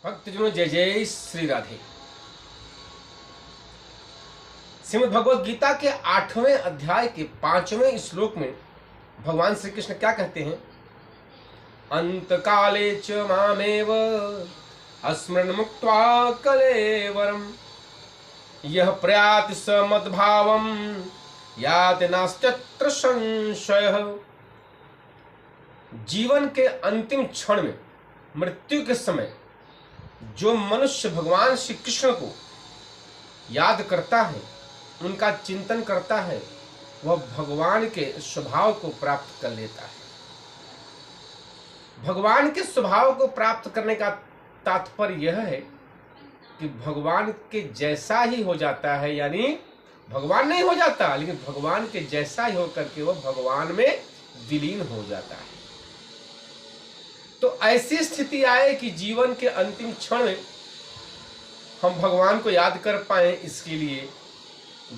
भक्तजनों, जय जय श्री राधे। श्रीमद् भगवद गीता के 8वें अध्याय के 5वें श्लोक में भगवान श्री कृष्ण क्या कहते हैं? अंत काले च मामेव अस्मरण मुक्त्वा कलेवरम यह प्रयाति स मद्भावम याति नास्त्यत्र संशयः। जीवन के अंतिम क्षण में, मृत्यु के समय जो मनुष्य भगवान श्री कृष्ण को याद करता है, उनका चिंतन करता है, वह भगवान के स्वभाव को प्राप्त कर लेता है। भगवान के स्वभाव को प्राप्त करने का तात्पर्य यह है कि भगवान के जैसा ही हो जाता है, यानी भगवान नहीं हो जाता, लेकिन भगवान के जैसा ही होकर के वह भगवान में विलीन हो जाता है। तो ऐसी स्थिति आए कि जीवन के अंतिम क्षण में हम भगवान को याद कर पाए, इसके लिए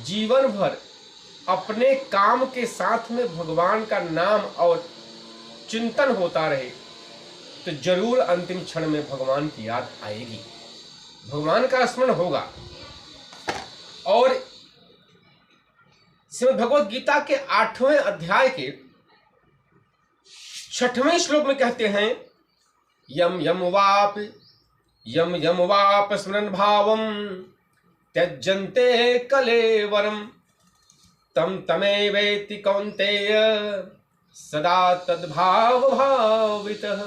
जीवन भर अपने काम के साथ में भगवान का नाम और चिंतन होता रहे, तो जरूर अंतिम क्षण में भगवान की याद आएगी, भगवान का स्मरण होगा। और श्रीमद् भगवद गीता के 8वें अध्याय के 6वें श्लोक में कहते हैं, यम यम वाप स्मरण भावम त्यजन्ते कलेवरम तम तमेवेति कौन्तेय सदा तद्भाव भावितः।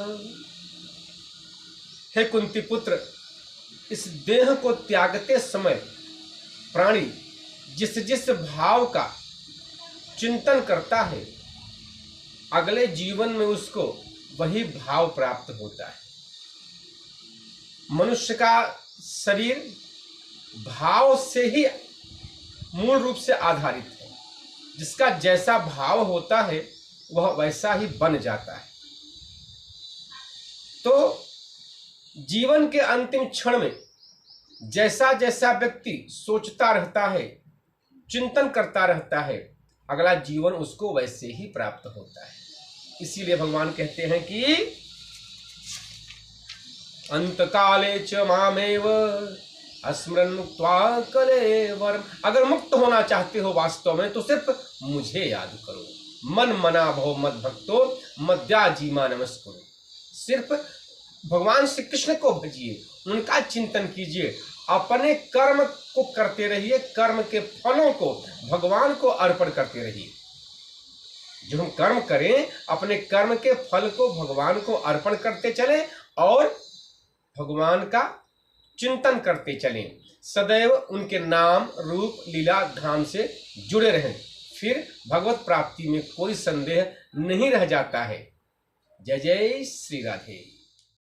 हे कुंती पुत्र, इस देह को त्यागते समय प्राणी जिस जिस भाव का चिंतन करता है, अगले जीवन में उसको वही भाव प्राप्त होता है। मनुष्य का शरीर भाव से ही मूल रूप से आधारित है। जिसका जैसा भाव होता है वह वैसा ही बन जाता है। तो जीवन के अंतिम क्षण में जैसा जैसा व्यक्ति सोचता रहता है, चिंतन करता रहता है, अगला जीवन उसको वैसे ही प्राप्त होता है। इसीलिए भगवान कहते हैं कि अंत काले च मामेव अस्मरन् मुक्त्वा कलेवरम। अगर मुक्त होना चाहते हो वास्तव में, तो सिर्फ मुझे याद करो। मन मना भव मद भक्तो मद्याजीमा नमस्कुरु। सिर्फ भगवान श्री कृष्ण को भजिए, उनका चिंतन कीजिए, अपने कर्म को करते रहिए, कर्म के फलों को भगवान को अर्पण करते रहिए। जो हम कर्म करें, अपने कर्म के फल को भगवान को अर्पण करते चलें और भगवान का चिंतन करते चलें। सदैव उनके नाम रूप लीला धाम से जुड़े रहें, फिर भगवत प्राप्ति में कोई संदेह नहीं रह जाता है। जय जय श्री राधे।